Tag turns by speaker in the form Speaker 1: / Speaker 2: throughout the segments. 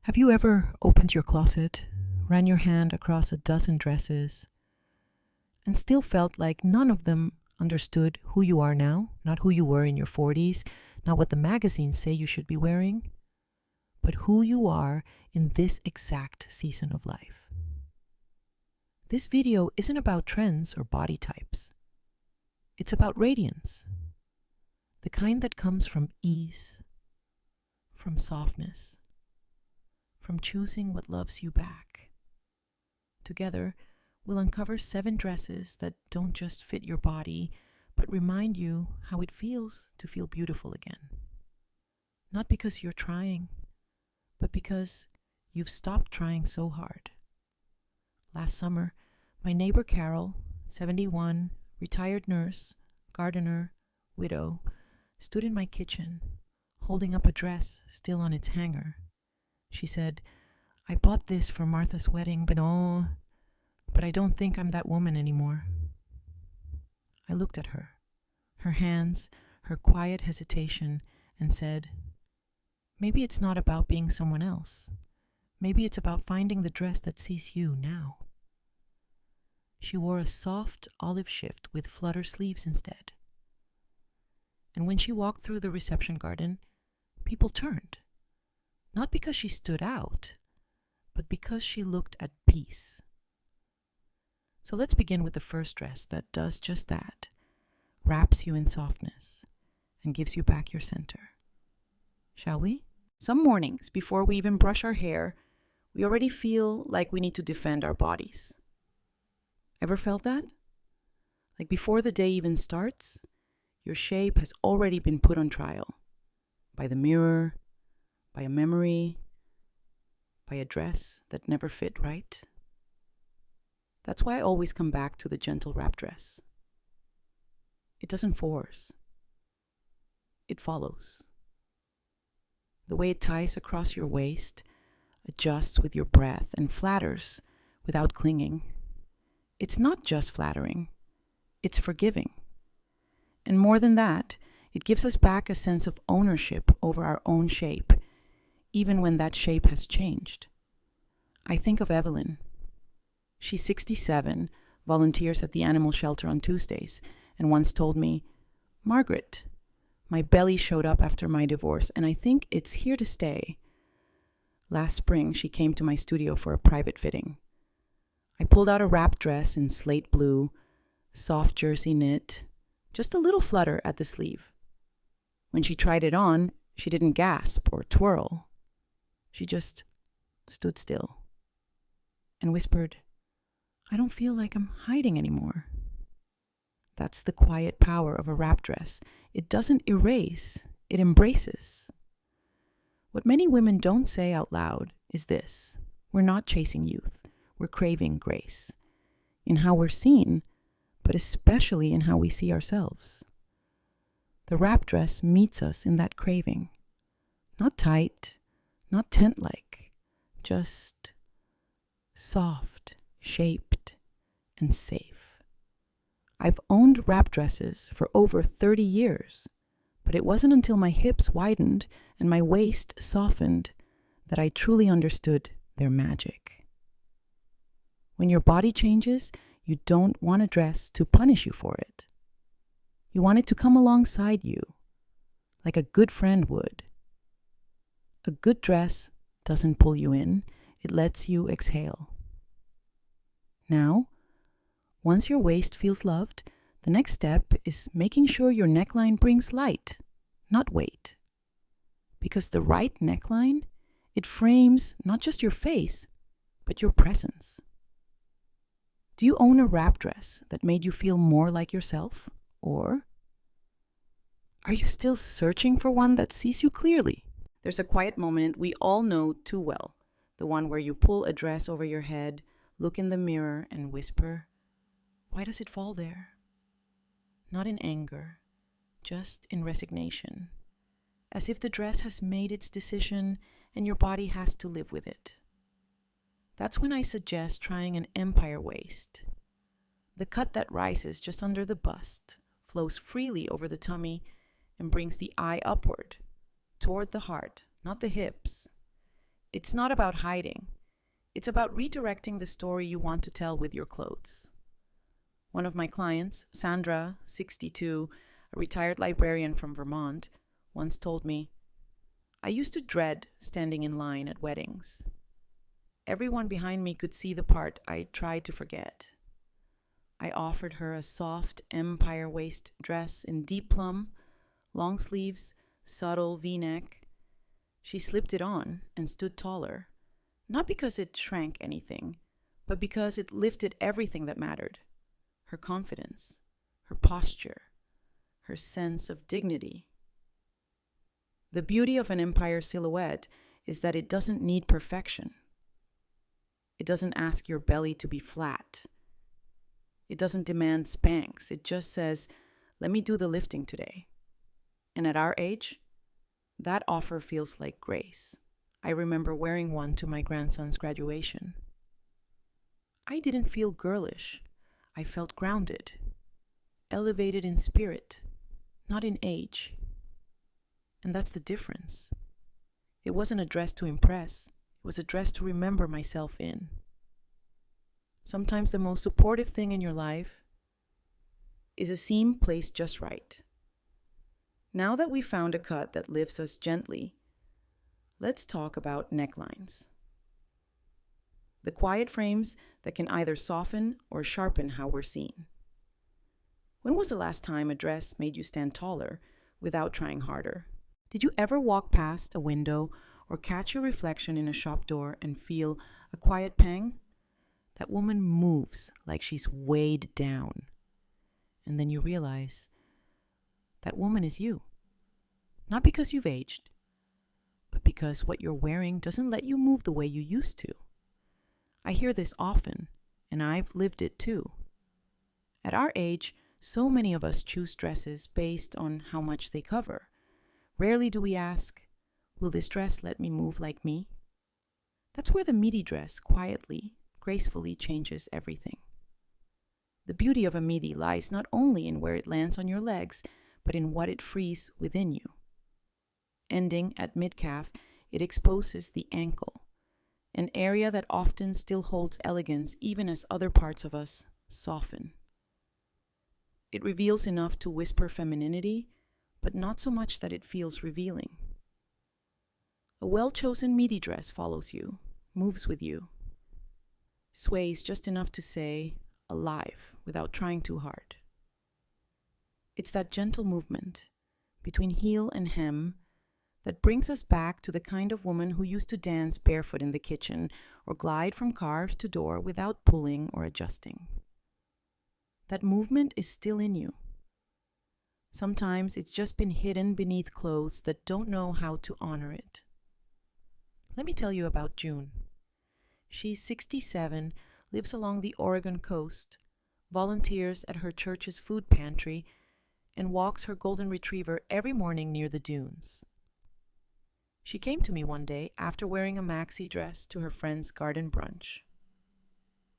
Speaker 1: Have you ever opened your closet, ran your hand across a dozen dresses, and still felt like none of them understood who you are now, not who you were in your 40s, not what the magazines say you should be wearing, but who you are in this exact season of life? This video isn't about trends or body types. It's about radiance, the kind that comes from ease, from softness, from choosing what loves you back. Together, we'll uncover 7 dresses that don't just fit your body, but remind you how it feels to feel beautiful again. Not because you're trying, but because you've stopped trying so hard. Last summer, my neighbor Carol, 71, retired nurse, gardener, widow, stood in my kitchen, holding up a dress still on its hanger. She said, "I bought this for Martha's wedding, but I don't think I'm that woman anymore." I looked at her hands, her quiet hesitation, and said, "Maybe it's not about being someone else. Maybe it's about finding the dress that sees you now." She wore a soft olive shift with flutter sleeves instead. And when she walked through the reception garden, people turned. Not because she stood out, but because she looked at peace. So let's begin with the first dress that does just that, wraps you in softness, and gives you back your center. Shall we? Some mornings, before we even brush our hair, we already feel like we need to defend our bodies. Ever felt that? Like before the day even starts, your shape has already been put on trial. By the mirror, by a memory, by a dress that never fit right. That's why I always come back to the gentle wrap dress. It doesn't force. It follows. The way it ties across your waist, adjusts with your breath, and flatters without clinging. It's not just flattering, it's forgiving. And more than that, it gives us back a sense of ownership over our own shape, even when that shape has changed. I think of Evelyn. She's 67, volunteers at the animal shelter on Tuesdays, and once told me, "Margaret, my belly showed up after my divorce, and I think it's here to stay." Last spring, she came to my studio for a private fitting. I pulled out a wrap dress in slate blue, soft jersey knit, just a little flutter at the sleeve. When she tried it on, she didn't gasp or twirl. She just stood still and whispered, "I don't feel like I'm hiding anymore." That's the quiet power of a wrap dress. It doesn't erase, it embraces. What many women don't say out loud is this: we're not chasing youth, we're craving grace. In how we're seen, but especially in how we see ourselves. The wrap dress meets us in that craving. Not tight, not tent-like, just soft, shaped, and safe. I've owned wrap dresses for over 30 years, but it wasn't until my hips widened and my waist softened that I truly understood their magic. When your body changes, you don't want a dress to punish you for it. You want it to come alongside you, like a good friend would. A good dress doesn't pull you in, it lets you exhale. Now, once your waist feels loved, the next step is making sure your neckline brings light, not weight. Because the right neckline, it frames not just your face, but your presence. Do you own a wrap dress that made you feel more like yourself? Or are you still searching for one that sees you clearly? There's a quiet moment we all know too well, the one where you pull a dress over your head, look in the mirror, and whisper, "Why does it fall there?" Not in anger, just in resignation, as if the dress has made its decision and your body has to live with it. That's when I suggest trying an empire waist. The cut that rises just under the bust, flows freely over the tummy, and brings the eye upward, toward the heart, not the hips. It's not about hiding. It's about redirecting the story you want to tell with your clothes. One of my clients, Sandra, 62, a retired librarian from Vermont, once told me, "I used to dread standing in line at weddings. Everyone behind me could see the part I tried to forget." I offered her a soft empire waist dress in deep plum, long sleeves, subtle V-neck. She slipped it on and stood taller, not because it shrank anything, but because it lifted everything that mattered: her confidence, her posture, her sense of dignity. The beauty of an empire silhouette is that it doesn't need perfection. It doesn't ask your belly to be flat. It doesn't demand Spanx. It just says, "Let me do the lifting today." And at our age, that offer feels like grace. I remember wearing one to my grandson's graduation. I didn't feel girlish. I felt grounded, elevated in spirit, not in age. And that's the difference. It wasn't a dress to impress. It was a dress to remember myself in. Sometimes the most supportive thing in your life is a seam placed just right. Now that we've found a cut that lifts us gently, let's talk about necklines. The quiet frames that can either soften or sharpen how we're seen. When was the last time a dress made you stand taller without trying harder? Did you ever walk past a window or catch your reflection in a shop door and feel a quiet pang? That woman moves like she's weighed down. And then you realize that woman is you. Not because you've aged, but because what you're wearing doesn't let you move the way you used to. I hear this often, and I've lived it too. At our age, so many of us choose dresses based on how much they cover. Rarely do we ask, "Will this dress let me move like me?" That's where the midi dress quietly, gracefully changes everything. The beauty of a midi lies not only in where it lands on your legs, but in what it frees within you. Ending at mid-calf, it exposes the ankle, an area that often still holds elegance even as other parts of us soften. It reveals enough to whisper femininity, but not so much that it feels revealing. A well-chosen midi dress follows you, moves with you, sways just enough to say, "alive," without trying too hard. It's that gentle movement between heel and hem that brings us back to the kind of woman who used to dance barefoot in the kitchen or glide from car to door without pulling or adjusting. That movement is still in you. Sometimes it's just been hidden beneath clothes that don't know how to honor it. Let me tell you about June. She's 67, lives along the Oregon coast, volunteers at her church's food pantry, and walks her golden retriever every morning near the dunes. She came to me one day after wearing a maxi dress to her friend's garden brunch.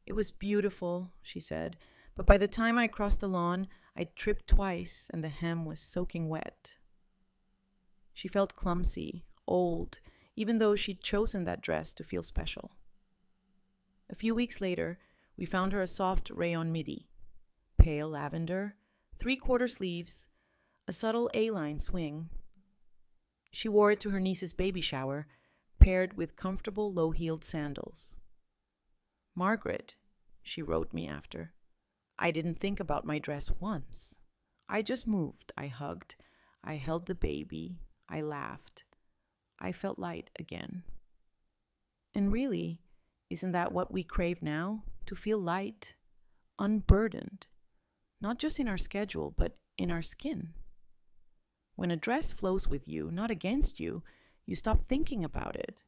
Speaker 1: "It was beautiful," she said, "but by the time I crossed the lawn, I'd tripped twice and the hem was soaking wet." She felt clumsy, old, even though she'd chosen that dress to feel special. A few weeks later, we found her a soft rayon midi, pale lavender, 3/4 sleeves, a subtle A-line swing. She wore it to her niece's baby shower, paired with comfortable low-heeled sandals. "Margaret," she wrote me after, "I didn't think about my dress once. I just moved, I hugged, I held the baby, I laughed. I felt light again." And really, isn't that what we crave now? To feel light, unburdened, not just in our schedule, but in our skin. When a dress flows with you, not against you, you stop thinking about it.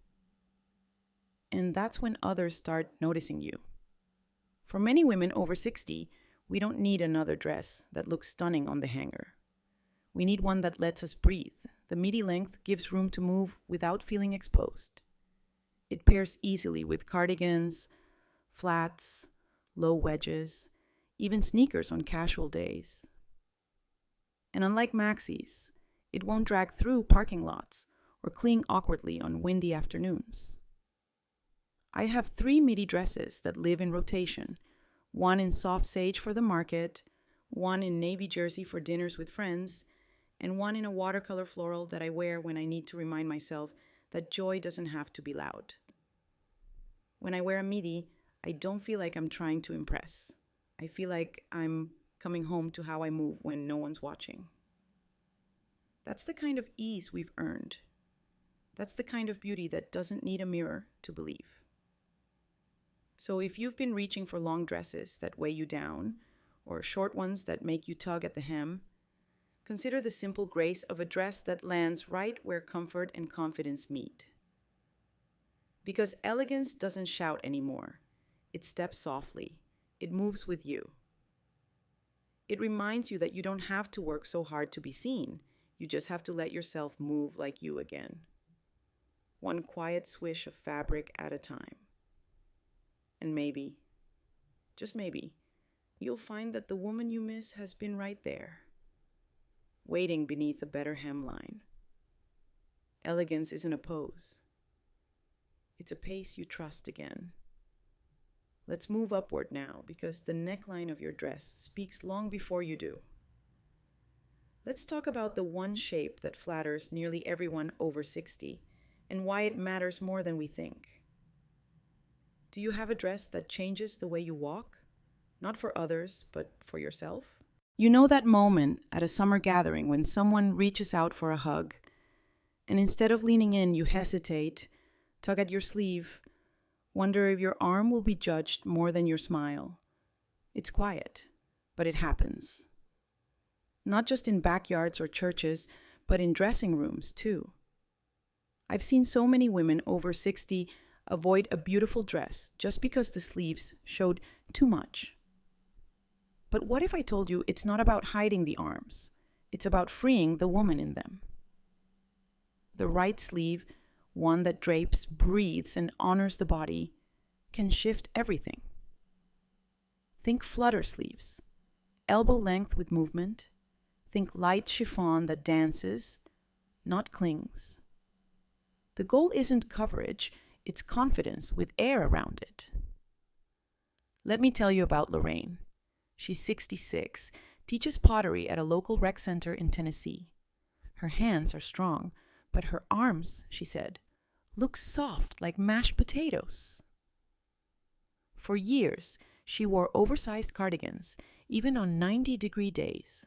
Speaker 1: And that's when others start noticing you. For many women over 60, we don't need another dress that looks stunning on the hanger. We need one that lets us breathe. The midi length gives room to move without feeling exposed. It pairs easily with cardigans, flats, low wedges, even sneakers on casual days. And unlike maxis, it won't drag through parking lots or cling awkwardly on windy afternoons.
Speaker 2: I have 3 midi dresses that live in rotation. One in soft sage for the market, one in navy jersey for dinners with friends, and one in a watercolor floral that I wear when I need to remind myself that joy doesn't have to be loud. When I wear a midi, I don't feel like I'm trying to impress. I feel like I'm coming home to how I move when no one's watching. That's the kind of ease we've earned. That's the kind of beauty that doesn't need a mirror to believe. So if you've been reaching for long dresses that weigh you down, or short ones that make you tug at the hem, consider the simple grace of a dress that lands right where comfort and confidence meet. Because elegance doesn't shout anymore. It steps softly. It moves with you. It reminds you that you don't have to work so hard to be seen. You just have to let yourself move like you again. One quiet swish of fabric at a time. And maybe, just maybe, you'll find that the woman you miss has been right there, waiting beneath a better hemline. Elegance isn't a pose. It's a pace you trust again. Let's move upward now, because the neckline of your dress speaks long before you do. Let's talk about the one shape that flatters nearly everyone over 60 and why it matters more than we think. Do you have a dress that changes the way you walk? Not for others, but for yourself? You know that moment at a summer gathering when someone reaches out for a hug, and instead of leaning in, you hesitate, tug at your sleeve, wonder if your arm will be judged more than your smile. It's quiet, but it happens. Not just in backyards or churches, but in dressing rooms too. I've seen so many women over 60 avoid a beautiful dress just because the sleeves showed too much. But what if I told you it's not about hiding the arms? It's about freeing the woman in them. The right sleeve, one that drapes, breathes, and honors the body, can shift everything. Think flutter sleeves, elbow length with movement. Think light chiffon that dances, not clings. The goal isn't coverage, it's confidence with air around it. Let me tell you about Lorraine. She's 66, teaches pottery at a local rec center in Tennessee. Her hands are strong, but her arms, she said, look soft like mashed potatoes. For years, she wore oversized cardigans, even on 90-degree days.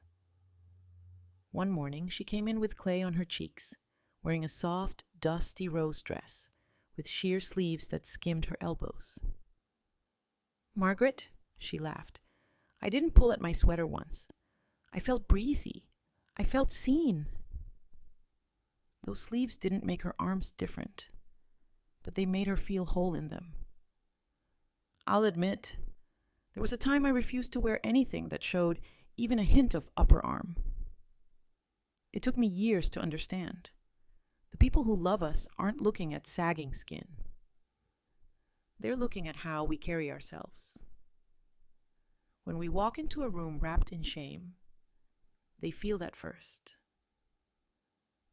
Speaker 2: One morning, she came in with clay on her cheeks, wearing a soft, dusty rose dress with sheer sleeves that skimmed her elbows. "Margaret," she laughed, "I didn't pull at my sweater once. I felt breezy. I felt seen." Those sleeves didn't make her arms different, but they made her feel whole in them. I'll admit, there was a time I refused to wear anything that showed even a hint of upper arm. It took me years to understand. The people who love us aren't looking at sagging skin. They're looking at how we carry ourselves. When we walk into a room wrapped in shame, they feel that first.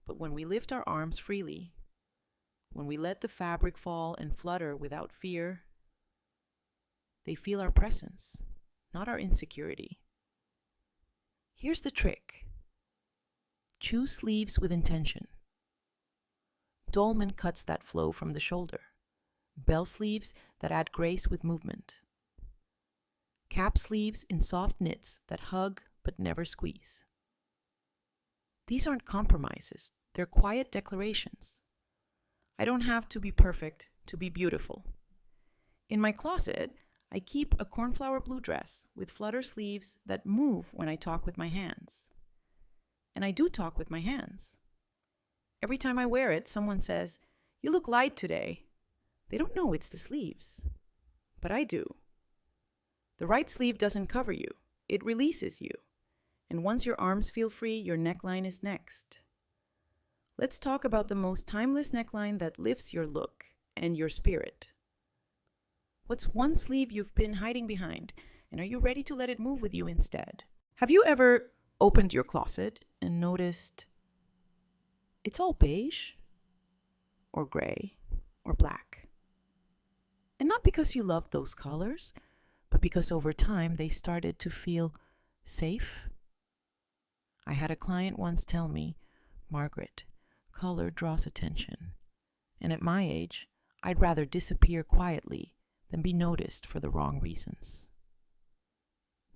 Speaker 2: But when we lift our arms freely, when we let the fabric fall and flutter without fear, they feel our presence, not our insecurity. Here's the trick. Choose sleeves with intention. Dolman cuts that flow from the shoulder. Bell sleeves that add grace with movement. Cap sleeves in soft knits that hug but never squeeze. These aren't compromises, they're quiet declarations. I don't have to be perfect to be beautiful. In my closet, I keep a cornflower blue dress with flutter sleeves that move when I talk with my hands. And I do talk with my hands. Every time I wear it, someone says, "You look light today." They don't know it's the sleeves, but I do. The right sleeve doesn't cover you, it releases you. And once your arms feel free, your neckline is next. Let's talk about the most timeless neckline that lifts your look and your spirit. What's one sleeve you've been hiding behind, and are you ready to let it move with you instead? Have you ever opened your closet and noticed it's all beige, or gray, or black?
Speaker 1: not because you loved those colors, but because over time they started to feel safe. I had a client once tell me, Margaret, color draws attention. And at my age, I'd rather disappear quietly than be noticed for the wrong reasons.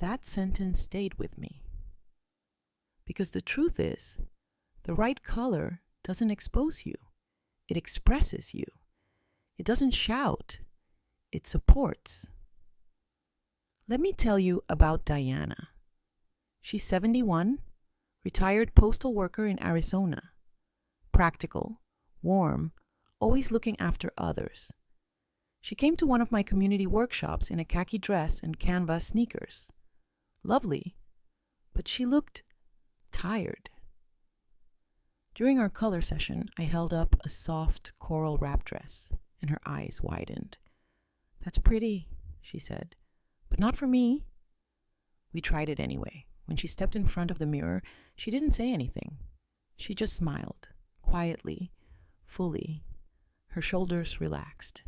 Speaker 1: That sentence stayed with me. Because the truth is, the right color doesn't expose you. It expresses you. It doesn't shout. It supports. Let me tell you about Diana. She's 71, retired postal worker in Arizona. Practical, warm, always looking after others. She came to one of my community workshops in a khaki dress and canvas sneakers. Lovely, but she looked tired. During our color session, I held up a soft coral wrap dress, and her eyes widened. "That's pretty," she said, "but not for me." We tried it anyway. When she stepped in front of the mirror, she didn't say anything. She just smiled, quietly, fully. Her shoulders relaxed.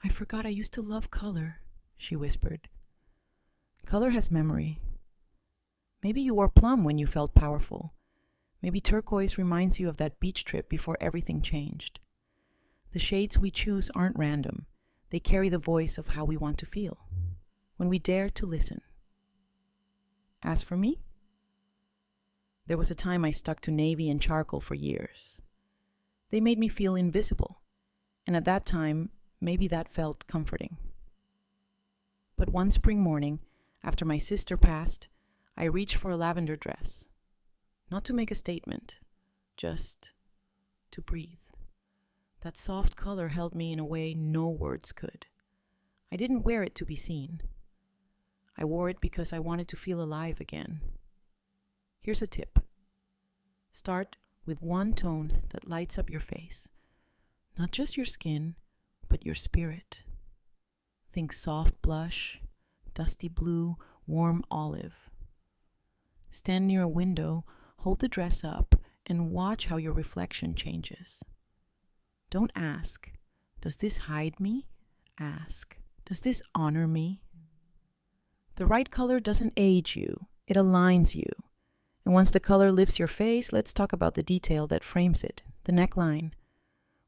Speaker 1: "I forgot I used to love color," she whispered. Color has memory. Maybe you wore plum when you felt powerful. Maybe turquoise reminds you of that beach trip before everything changed. The shades we choose aren't random. They carry the voice of how we want to feel, when we dare to listen. As for me, there was a time I stuck to navy and charcoal for years. They made me feel invisible, and at that time, maybe that felt comforting. But one spring morning, after my sister passed, I reached for a lavender dress. Not to make a statement, just to breathe. That soft color held me in a way no words could. I didn't wear it to be seen. I wore it because I wanted to feel alive again. Here's a tip. Start with one tone that lights up your face. Not just your skin, but your spirit. Think soft blush, dusty blue, warm olive. Stand near a window, hold the dress up, and watch how your reflection changes. Don't ask, "Does this hide me?" Ask, "Does this honor me?" The right color doesn't age you, it aligns you. And once the color lifts your face, let's talk about the detail that frames it, the neckline.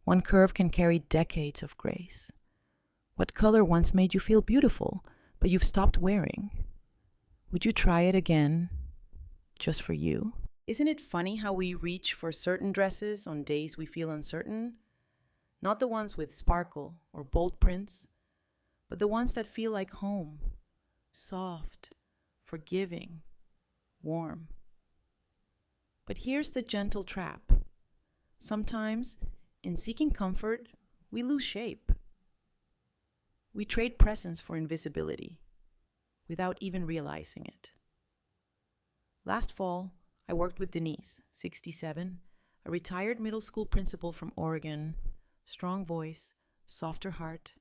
Speaker 1: One curve can carry decades of grace. What color once made you feel beautiful, but you've stopped wearing? Would you try it again, just for you?
Speaker 2: Isn't it funny how we reach for certain dresses on days we feel uncertain? Not the ones with sparkle or bold prints, but the ones that feel like home. Soft, forgiving, warm. But here's the gentle trap. Sometimes, in seeking comfort, we lose shape. We trade presence for invisibility, without even realizing it. Last fall, I worked with Denise, 67, a retired middle school principal from Oregon, strong voice, softer heart.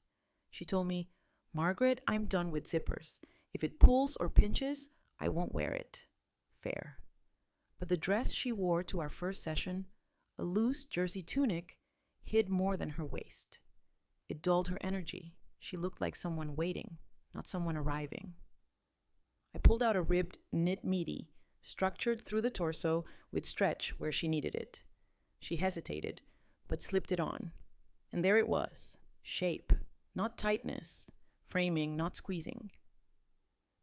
Speaker 2: She told me, "Margaret, I'm done with zippers. If it pulls or pinches, I won't wear it." Fair. But the dress she wore to our first session, a loose jersey tunic, hid more than her waist. It dulled her energy. She looked like someone waiting, not someone arriving. I pulled out a ribbed knit midi, structured through the torso with stretch where she needed it. She hesitated, but slipped it on. And there it was, shape, not tightness, framing, not squeezing.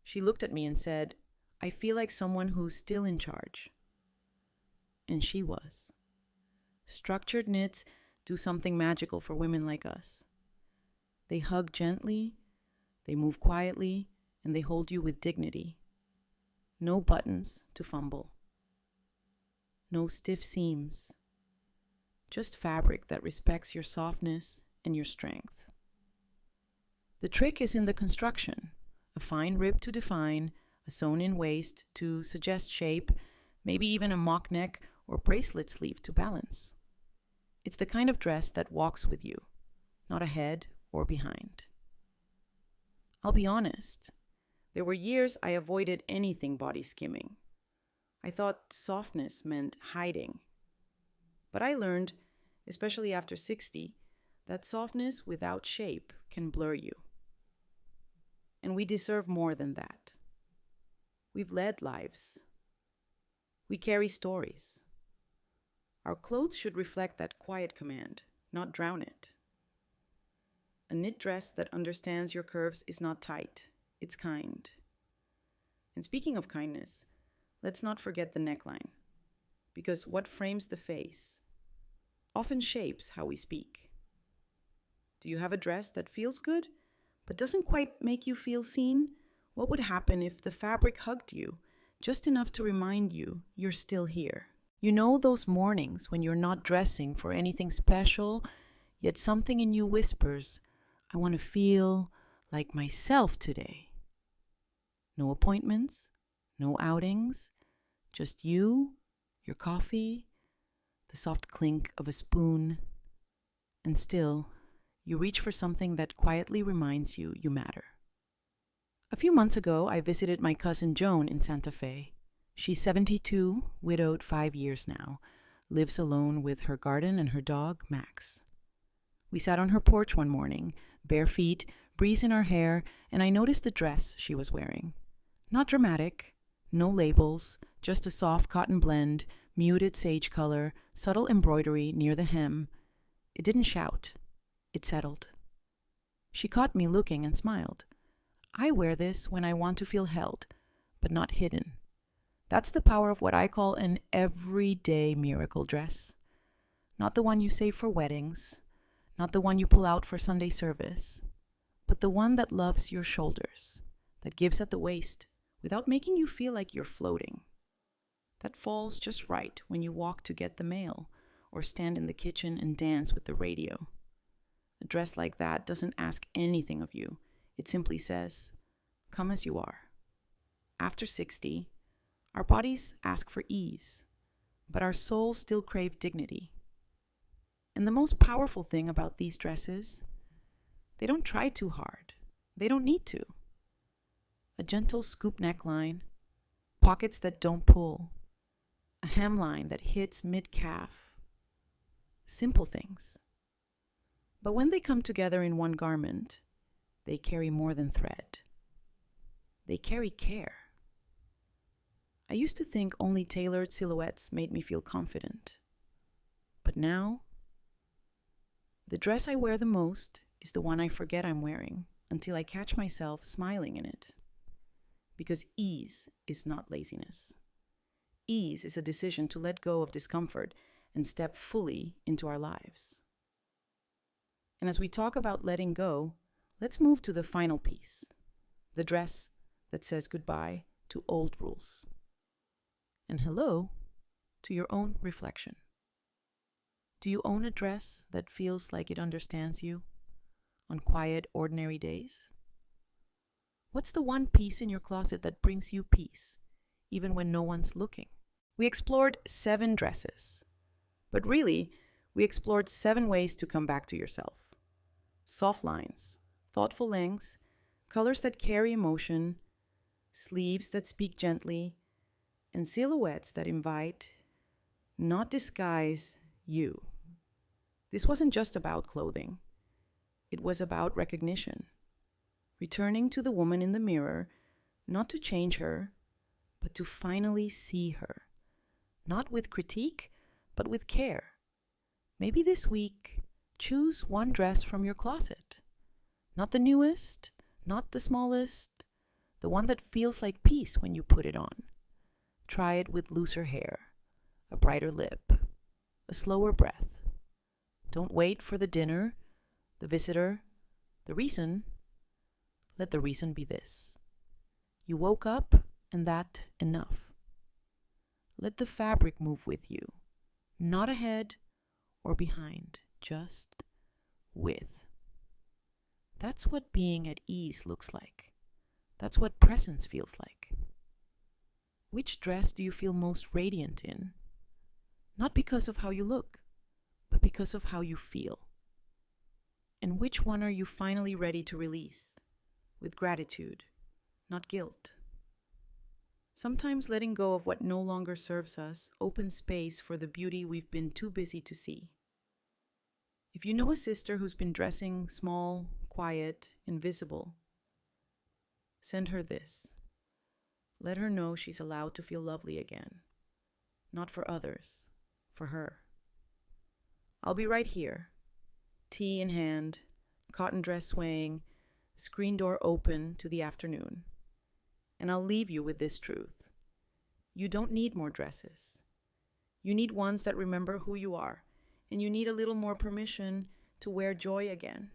Speaker 2: She looked at me and said, "I feel like someone who's still in charge." And she was. Structured knits do something magical for women like us. They hug gently, they move quietly, and they hold you with dignity. No buttons to fumble. No stiff seams. Just fabric that respects your softness and your strength. The trick is in the construction. A fine rib to define, a sewn-in waist to suggest shape, maybe even a mock neck or bracelet sleeve to balance. It's the kind of dress that walks with you, not ahead or behind. I'll be honest, there were years I avoided anything body skimming. I thought softness meant hiding. But I learned, especially after 60, That softness without shape can blur you. And we deserve more than that. We've led lives. We carry stories. Our clothes should reflect that quiet command, not drown it. A knit dress that understands your curves is not tight, it's kind. And speaking of kindness, let's not forget the neckline, because what frames the face often shapes how we speak. Do you have a dress that feels good, but doesn't quite make you feel seen? What would happen if the fabric hugged you, just enough to remind you you're still here? You know those mornings when you're not dressing for anything special, yet something in you whispers, I want to feel like myself today. No appointments, no outings, just you, your coffee, the soft clink of a spoon, and still, you reach for something that quietly reminds you you matter. A few months ago, I visited my cousin Joan in Santa Fe. She's 72, widowed 5 years now, lives alone with her garden and her dog, Max. We sat on her porch one morning, bare feet, breeze in our hair, and I noticed the dress she was wearing. Not dramatic, no labels, just a soft cotton blend, muted sage color, subtle embroidery near the hem. It didn't shout. It settled. She caught me looking and smiled. I wear this when I want to feel held, but not hidden. That's the power of what I call an everyday miracle dress. Not the one you save for weddings, not the one you pull out for Sunday service, but the one that loves your shoulders, that gives at the waist without making you feel like you're floating. That falls just right when you walk to get the mail or stand in the kitchen and dance with the radio. A dress like that doesn't ask anything of you. It simply says, come as you are. After 60, our bodies ask for ease, but our souls still crave dignity. And the most powerful thing about these dresses, they don't try too hard. They don't need to. A gentle scoop neckline, pockets that don't pull, a hemline that hits mid-calf. Simple things. But when they come together in one garment, they carry more than thread. They carry care. I used to think only tailored silhouettes made me feel confident. But now, the dress I wear the most is the one I forget I'm wearing until I catch myself smiling in it. Because ease is not laziness. Ease is a decision to let go of discomfort and step fully into our lives. And as we talk about letting go, let's move to the final piece, the dress that says goodbye to old rules. And hello to your own reflection. Do you own a dress that feels like it understands you on quiet, ordinary days? What's the one piece in your closet that brings you peace, even when no one's looking? We explored 7 dresses, but really, we explored 7 ways to come back to yourself. Soft lines, thoughtful lengths, colors that carry emotion, sleeves that speak gently, and silhouettes that invite, not disguise, you. This wasn't just about clothing. It was about recognition. Returning to the woman in the mirror, not to change her, but to finally see her. Not with critique, but with care. Maybe this week, choose one dress from your closet. Not the newest, not the smallest, the one that feels like peace when you put it on. Try it with looser hair, a brighter lip, a slower breath. Don't wait for the dinner, the visitor, the reason. Let the reason be this. You woke up, and that enough. Let the fabric move with you, not ahead or behind, just with. That's what being at ease looks like. That's what presence feels like. Which dress do you feel most radiant in? Not because of how you look, but because of how you feel. And which one are you finally ready to release? With gratitude, not guilt. Sometimes letting go of what no longer serves us opens space for the beauty we've been too busy to see. If you know a sister who's been dressing small, quiet, invisible, send her this. Let her know she's allowed to feel lovely again. Not for others, for her. I'll be right here, tea in hand, cotton dress swaying, screen door open to the afternoon. And I'll leave you with this truth. You don't need more dresses. You need ones that remember who you are, and you need a little more permission to wear joy again.